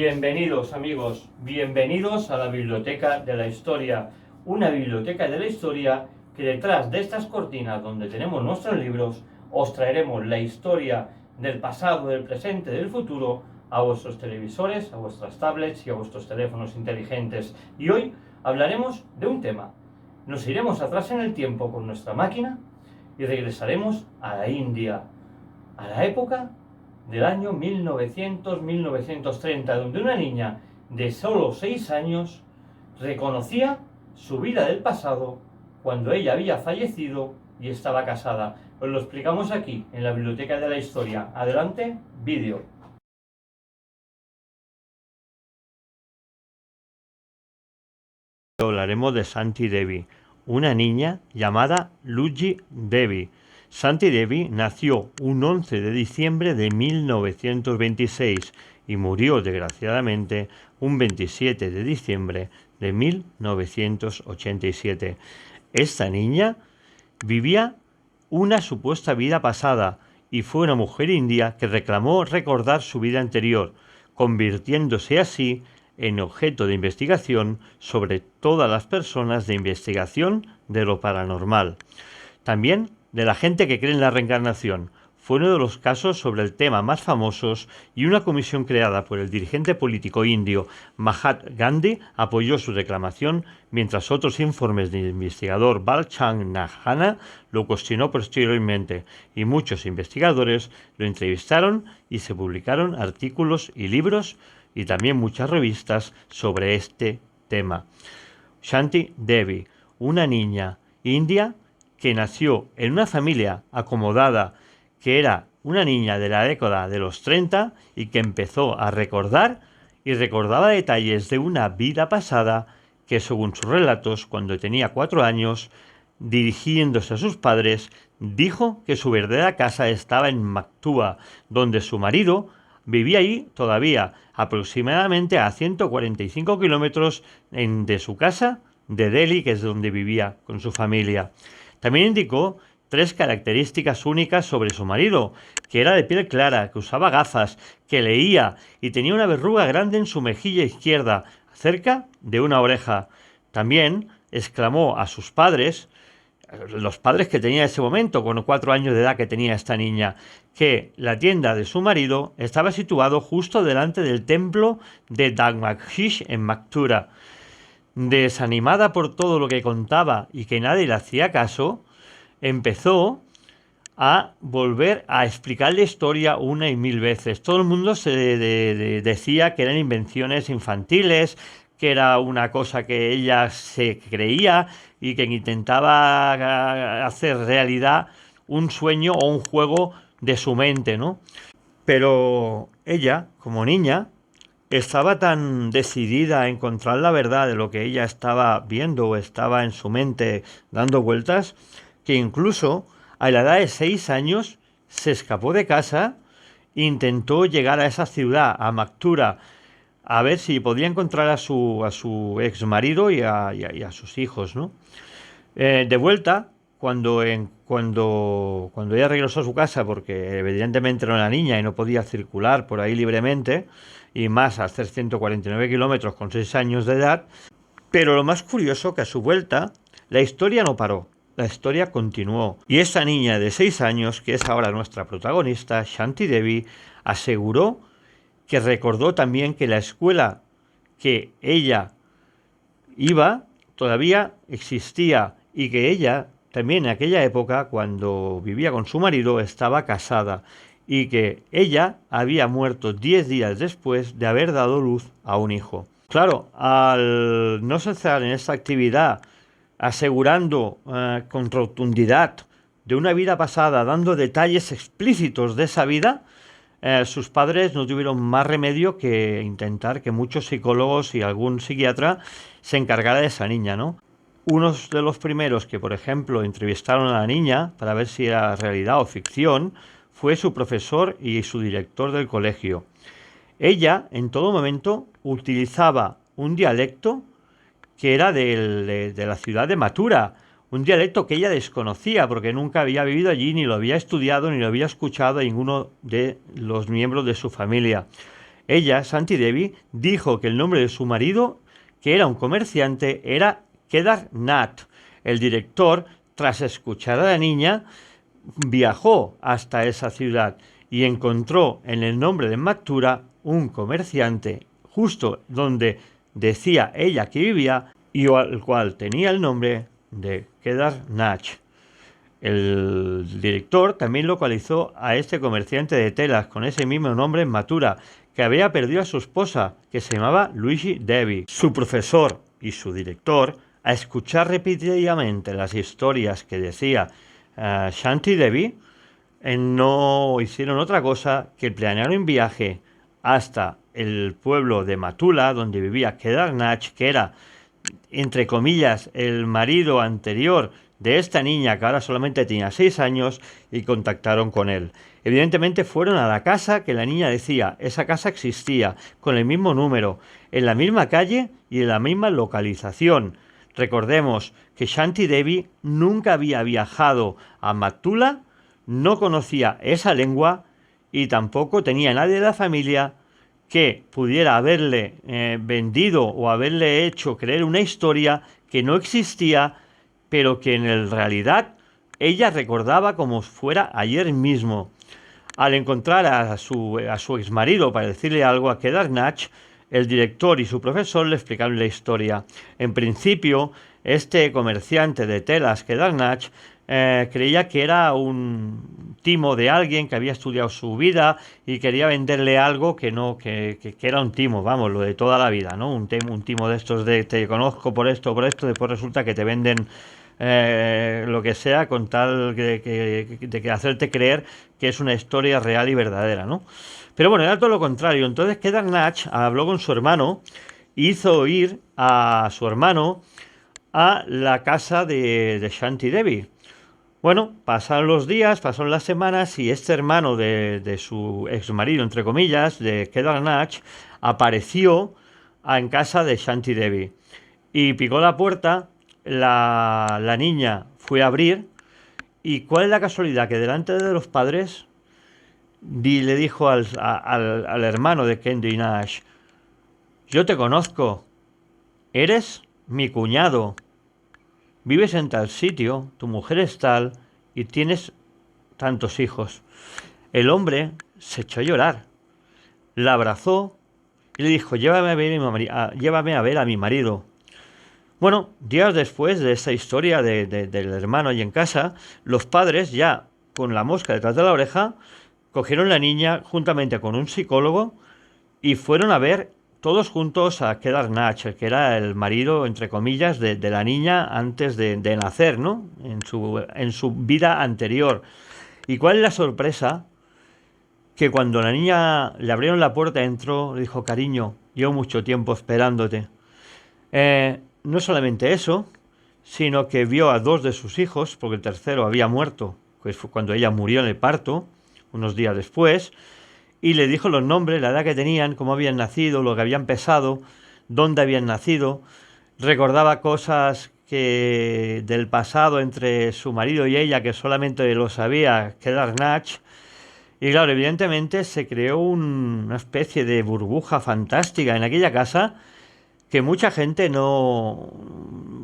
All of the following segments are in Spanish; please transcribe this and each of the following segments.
Bienvenidos amigos, bienvenidos a la Biblioteca de la Historia, una biblioteca de la historia que detrás de estas cortinas donde tenemos nuestros libros os traeremos la historia del pasado, del presente, del futuro a vuestros televisores, a vuestras tablets y a vuestros teléfonos inteligentes. Y hoy hablaremos de un tema. Nos iremos atrás en el tiempo con nuestra máquina y regresaremos a la India, a la época del año 1900-1930, donde una niña de solo 6 años reconocía su vida del pasado cuando ella había fallecido y estaba casada. Os lo explicamos aquí, en la Biblioteca de la Historia. Adelante, vídeo. Hablaremos de Santi Devi, una niña llamada Lucy Devi. Santi Devi nació un 11 de diciembre de 1926 y murió desgraciadamente un 27 de diciembre de 1987. Esta niña vivía una supuesta vida pasada y fue una mujer india que reclamó recordar su vida anterior, convirtiéndose así en objeto de investigación sobre todas las personas de investigación de lo paranormal. También de la gente que cree en la reencarnación. Fue uno de los casos sobre el tema más famosos y una comisión creada por el dirigente político indio Mahatma Gandhi apoyó su reclamación, mientras otros informes del investigador Balchand Nahana lo cuestionó posteriormente y muchos investigadores lo entrevistaron y se publicaron artículos y libros y también muchas revistas sobre este tema. Santi Devi, una niña india que nació en una familia acomodada, que era una niña de la década de los 30 y que empezó a recordar y recordaba detalles de una vida pasada que, según sus relatos, cuando tenía 4 años, dirigiéndose a sus padres, dijo que su verdadera casa estaba en Mathura, donde su marido vivía allí todavía, aproximadamente a 145 kilómetros de su casa de Delhi, que es donde vivía con su familia. También indicó 3 características únicas sobre su marido, que era de piel clara, que usaba gafas, que leía y tenía una verruga grande en su mejilla izquierda, cerca de una oreja. También exclamó a sus padres, los padres que tenía en ese momento, con 4 años de edad que tenía esta niña, que la tienda de su marido estaba situado justo delante del templo de Dharmakshis en Mathura. Desanimada por todo lo que contaba y que nadie le hacía caso, empezó a volver a explicar la historia una y mil veces. Todo el mundo se decía que eran invenciones infantiles, que era una cosa que ella se creía y que intentaba hacer realidad un sueño o un juego de su mente, ¿no? Pero ella, como niña, estaba tan decidida a encontrar la verdad de lo que ella estaba viendo o estaba en su mente dando vueltas, que incluso a la edad de 6 años se escapó de casa e intentó llegar a esa ciudad, a Mathura, a ver si podía encontrar a su ex marido y a sus hijos, ¿no? De vuelta, cuando ella regresó a su casa, porque evidentemente era una niña y no podía circular por ahí libremente, y más a hacer 149 kilómetros con 6 años de edad, pero lo más curioso que a su vuelta la historia no paró, la historia continuó. Y esa niña de 6 años, que es ahora nuestra protagonista, Santi Devi, aseguró que recordó también que la escuela que ella iba todavía existía y que ella también en aquella época, cuando vivía con su marido, estaba casada y que ella había muerto 10 días después de haber dado luz a un hijo. Claro, al no cesar en esta actividad, asegurando con rotundidad de una vida pasada, dando detalles explícitos de esa vida, sus padres no tuvieron más remedio que intentar que muchos psicólogos y algún psiquiatra se encargara de esa niña, ¿no? Unos de los primeros que, por ejemplo, entrevistaron a la niña para ver si era realidad o ficción, fue su profesor y su director del colegio. Ella, en todo momento, utilizaba un dialecto que era de la ciudad de Mathura, un dialecto que ella desconocía porque nunca había vivido allí, ni lo había estudiado, ni lo había escuchado a ninguno de los miembros de su familia. Ella, Shanti Devi, dijo que el nombre de su marido, que era un comerciante, era Kedar Nath. El director, tras escuchar a la niña, viajó hasta esa ciudad y encontró en el nombre de Mathura un comerciante justo donde decía ella que vivía y al cual tenía el nombre de Kedar Nath. El director también localizó a este comerciante de telas con ese mismo nombre en Mathura, que había perdido a su esposa, que se llamaba Luigi Devi. Su profesor y su director, a escuchar repetidamente las historias que decía Shanti Devi, no hicieron otra cosa que planear un viaje hasta el pueblo de Matula, donde vivía Kedar Nath, que era, entre comillas, el marido anterior de esta niña, que ahora solamente tenía 6 años, y contactaron con él. Evidentemente fueron a la casa que la niña decía. Esa casa existía, con el mismo número, en la misma calle y en la misma localización. Recordemos que Shanti Devi nunca había viajado a Matula, no conocía esa lengua y tampoco tenía nadie de la familia que pudiera haberle vendido o haberle hecho creer una historia que no existía, pero que en realidad ella recordaba como fuera ayer mismo. Al encontrar a su exmarido para decirle algo a Kedar Nath, el director y su profesor le explicaron la historia. En principio, este comerciante de telas, Kedar Nath, creía que era un timo de alguien que había estudiado su vida y quería venderle algo que era un timo, vamos, lo de toda la vida, ¿no? Un timo de estos de te conozco por esto, después resulta que te venden lo que sea con tal de hacerte creer que es una historia real y verdadera, ¿no? Pero bueno, era todo lo contrario. Entonces Kedar Nath habló con su hermano, hizo ir a su hermano a la casa de Shanti Devi. Bueno, pasaron los días, pasaron las semanas y este hermano de su exmarido, entre comillas, de Kedar Nath, apareció en casa de Shanti Devi y picó la puerta. La niña fue a abrir y ¿cuál es la casualidad? Que delante de los padres le dijo al hermano de Kendi Nash: yo te conozco, eres mi cuñado, vives en tal sitio, tu mujer es tal y tienes tantos hijos. El hombre se echó a llorar, la abrazó y le dijo: llévame a ver a mi marido. Bueno, días después de esta historia del hermano allí en casa, los padres, ya con la mosca detrás de la oreja, cogieron la niña juntamente con un psicólogo y fueron a ver todos juntos a Kedar Nath, que era el marido, entre comillas, de la niña antes de nacer, ¿no? En su vida anterior. ¿Y cuál es la sorpresa? Que cuando la niña le abrieron la puerta, entró, le dijo: cariño, llevo mucho tiempo esperándote. No solamente eso, sino que vio a 2 de sus hijos, porque el tercero había muerto, pues fue cuando ella murió en el parto, unos días después, y le dijo los nombres, la edad que tenían, cómo habían nacido, lo que habían pesado, dónde habían nacido. Recordaba cosas del pasado entre su marido y ella, que solamente lo sabía Kedar Nath. Y claro, evidentemente se creó una especie de burbuja fantástica en aquella casa, que mucha gente no...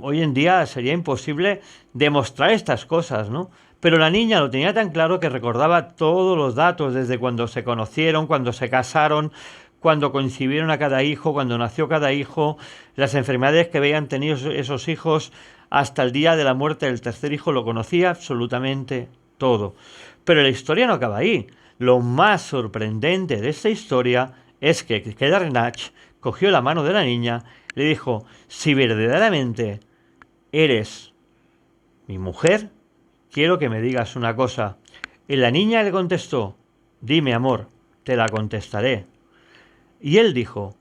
Hoy en día sería imposible demostrar estas cosas, ¿no? Pero la niña lo tenía tan claro que recordaba todos los datos, desde cuando se conocieron, cuando se casaron, cuando concibieron a cada hijo, cuando nació cada hijo, las enfermedades que habían tenido esos hijos, hasta el día de la muerte del tercer hijo, lo conocía absolutamente todo. Pero la historia no acaba ahí. Lo más sorprendente de esta historia es que Kedar Nath cogió la mano de la niña, le dijo: si verdaderamente eres mi mujer, quiero que me digas una cosa. Y la niña le contestó: dime, amor, te la contestaré. Y él dijo: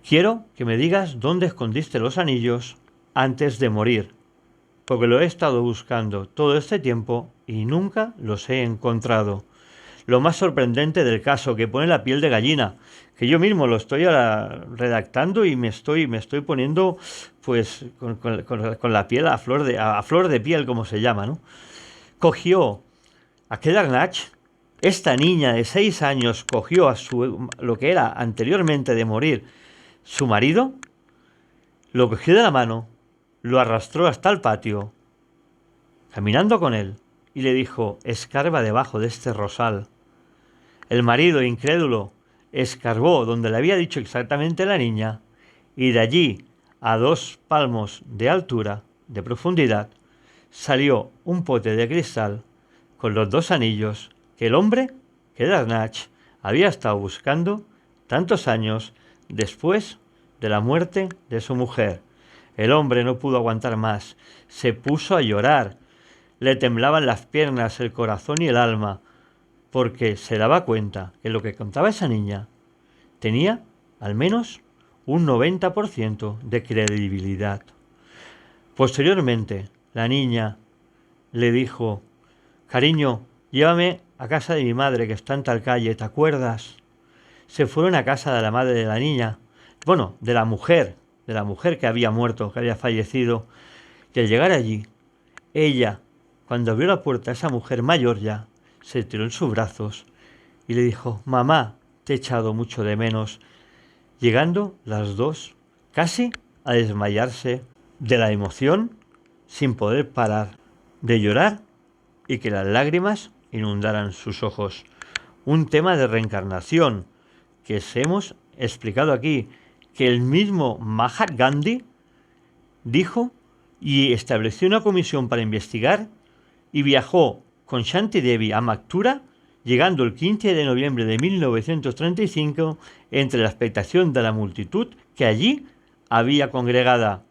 quiero que me digas dónde escondiste los anillos antes de morir, porque lo he estado buscando todo este tiempo y nunca los he encontrado. Lo más sorprendente del caso, que pone la piel de gallina, que yo mismo lo estoy ahora redactando y me estoy poniendo pues con la piel a flor de piel, como se llama, ¿no? Cogió a Kedar Nath, Esta niña de 6 años cogió a lo que era anteriormente de morir su marido, lo cogió de la mano, lo arrastró hasta el patio, caminando con él, y le dijo: escarba debajo de este rosal. El marido, incrédulo, escarbó donde le había dicho exactamente la niña, y de allí, a 2 palmos de altura, de profundidad, salió un pote de cristal con los 2 anillos que el hombre, que era Snatch, había estado buscando tantos años después de la muerte de su mujer. El hombre no pudo aguantar más, se puso a llorar, le temblaban las piernas, el corazón y el alma, porque se daba cuenta que lo que contaba esa niña tenía al menos un 90% de credibilidad. Posteriormente, la niña le dijo: cariño, llévame a casa de mi madre que está en tal calle, ¿te acuerdas? Se fueron a casa de la madre de la niña, bueno, de la mujer que había muerto, que había fallecido, y al llegar allí, ella, cuando abrió la puerta a esa mujer mayor ya, se tiró en sus brazos y le dijo: mamá, te he echado mucho de menos, llegando las 2 casi a desmayarse de la emoción, sin poder parar de llorar y que las lágrimas inundaran sus ojos. Un tema de reencarnación que se hemos explicado aquí, que el mismo Mahatma Gandhi dijo y estableció una comisión para investigar, y viajó con Shanti Devi a Mathura, llegando el 15 de noviembre de 1935 entre la expectación de la multitud que allí había congregada.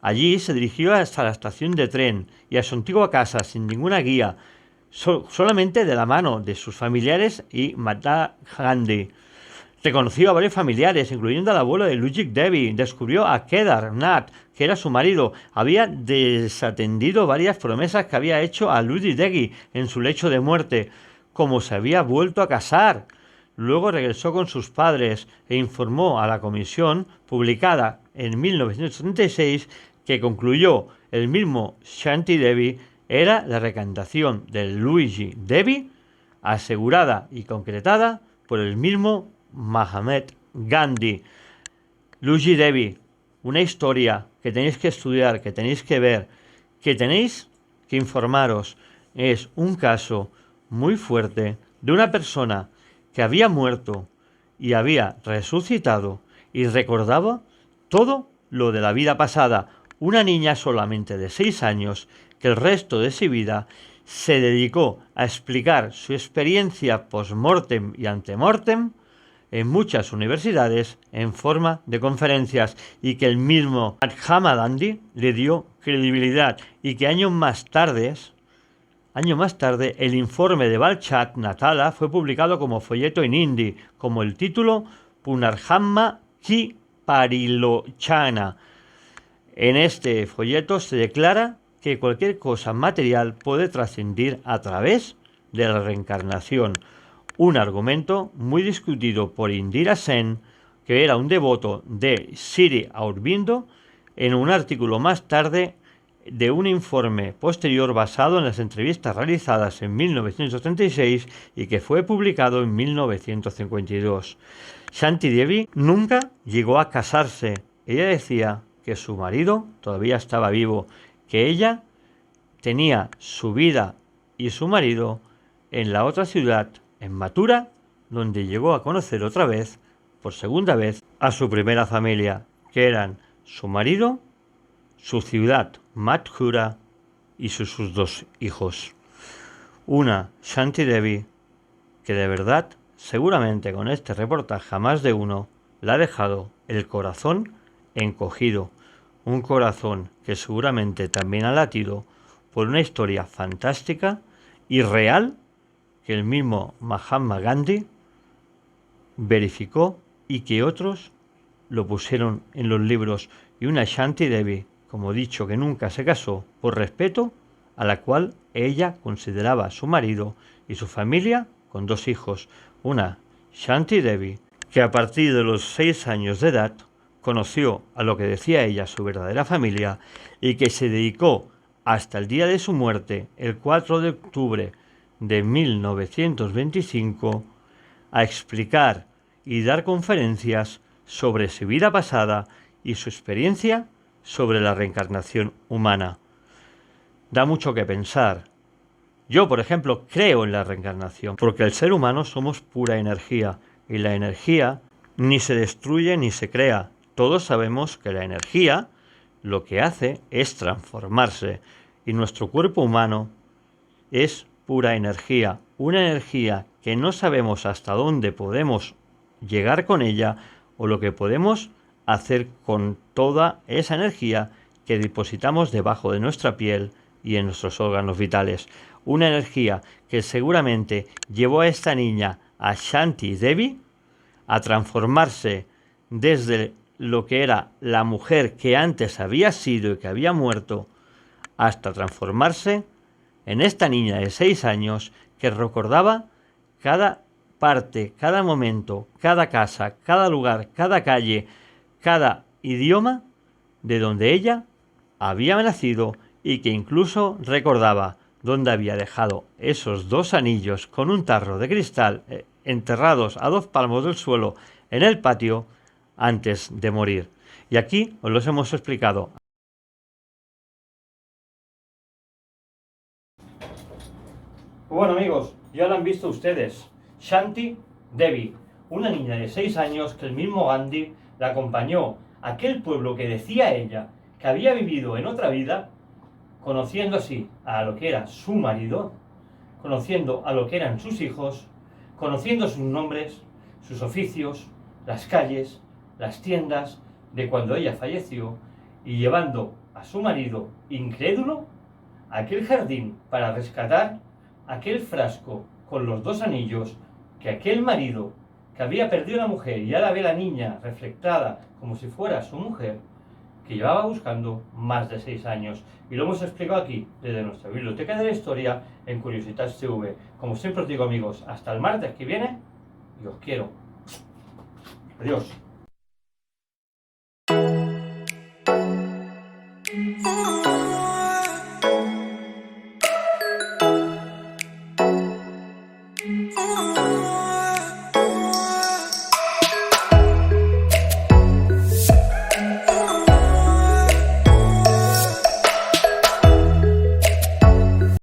Allí se dirigió hasta la estación de tren y a su antigua casa sin ninguna guía, solamente de la mano de sus familiares y Mahatma Gandhi. Reconoció a varios familiares, incluyendo al abuelo de Luigi Devi. Descubrió a Kedar Nath, que era su marido. Había desatendido varias promesas que había hecho a Luigi Devi en su lecho de muerte, como se había vuelto a casar. Luego regresó con sus padres e informó a la comisión, publicada en 1936, que concluyó el mismo Shanti Devi era la reencarnación de Luigi Devi, asegurada y concretada por el mismo Mahatma Gandhi. Luigi Devi, una historia que tenéis que estudiar, que tenéis que ver, que tenéis que informaros. Es un caso muy fuerte de una persona que había muerto y había resucitado y recordaba todo lo de la vida pasada. Una niña solamente de 6 años que el resto de su vida se dedicó a explicar su experiencia post-mortem y ante-mortem en muchas universidades en forma de conferencias, y que el mismo Mahatma Gandhi le dio credibilidad, y que años más tarde el informe de Balchat Natala fue publicado como folleto en hindi, como el título Punarjamma Ki Parilochana. En este folleto se declara que cualquier cosa material puede trascender a través de la reencarnación. Un argumento muy discutido por Indira Sen, que era un devoto de Sri Aurobindo, en un artículo más tarde de un informe posterior basado en las entrevistas realizadas en 1936 y que fue publicado en 1952. Shanti Devi nunca llegó a casarse. Ella decía que su marido todavía estaba vivo, que ella tenía su vida y su marido en la otra ciudad, en Mathura, donde llegó a conocer otra vez, por segunda vez, a su primera familia, que eran su marido, su ciudad, Mathura, y sus 2 hijos. Una Shanti Devi que de verdad, seguramente con este reportaje a más de uno, le ha dejado el corazón encogido. Un corazón que seguramente también ha latido por una historia fantástica y real que el mismo Mahatma Gandhi verificó y que otros lo pusieron en los libros. Y una Shanti Devi, como he dicho, que nunca se casó por respeto, a la cual ella consideraba a su marido y su familia con 2 hijos. Una Shanti Devi que a partir de los 6 años de edad conoció a lo que decía ella su verdadera familia, y que se dedicó hasta el día de su muerte, el 4 de octubre de 1925 a explicar y dar conferencias sobre su vida pasada y su experiencia sobre la reencarnación humana. Da mucho que pensar. Yo, por ejemplo, creo en la reencarnación, porque el ser humano somos pura energía, y la energía ni se destruye ni se crea. Todos sabemos que la energía lo que hace es transformarse, y nuestro cuerpo humano es pura energía, una energía que no sabemos hasta dónde podemos llegar con ella o lo que podemos hacer con toda esa energía que depositamos debajo de nuestra piel y en nuestros órganos vitales. Una energía que seguramente llevó a esta niña, a Shanti Devi, a transformarse desde lo que era la mujer que antes había sido y que había muerto, hasta transformarse en esta niña de 6 años que recordaba cada parte, cada momento, cada casa, cada lugar, cada calle, cada idioma de donde ella había nacido, y que incluso recordaba dónde había dejado esos 2 anillos con un tarro de cristal enterrados a 2 palmos del suelo en el patio antes de morir. Y aquí os los hemos explicado. Bueno, amigos, ya lo han visto ustedes. Shanti Devi, una niña de 6 años que el mismo Gandhi la acompañó a aquel pueblo que decía ella que había vivido en otra vida, conociendo así a lo que era su marido, conociendo a lo que eran sus hijos, conociendo sus nombres, sus oficios, las calles, las tiendas de cuando ella falleció, y llevando a su marido incrédulo a aquel jardín para rescatar aquel frasco con los 2 anillos que aquel marido, que había perdido a la mujer y ahora ve a la niña reflectada como si fuera su mujer, que llevaba buscando más de 6 años. Y lo hemos explicado aquí, desde nuestra biblioteca de la historia, en Curiositats TV. Como siempre os digo, amigos, hasta el martes que viene, y os quiero. Adiós.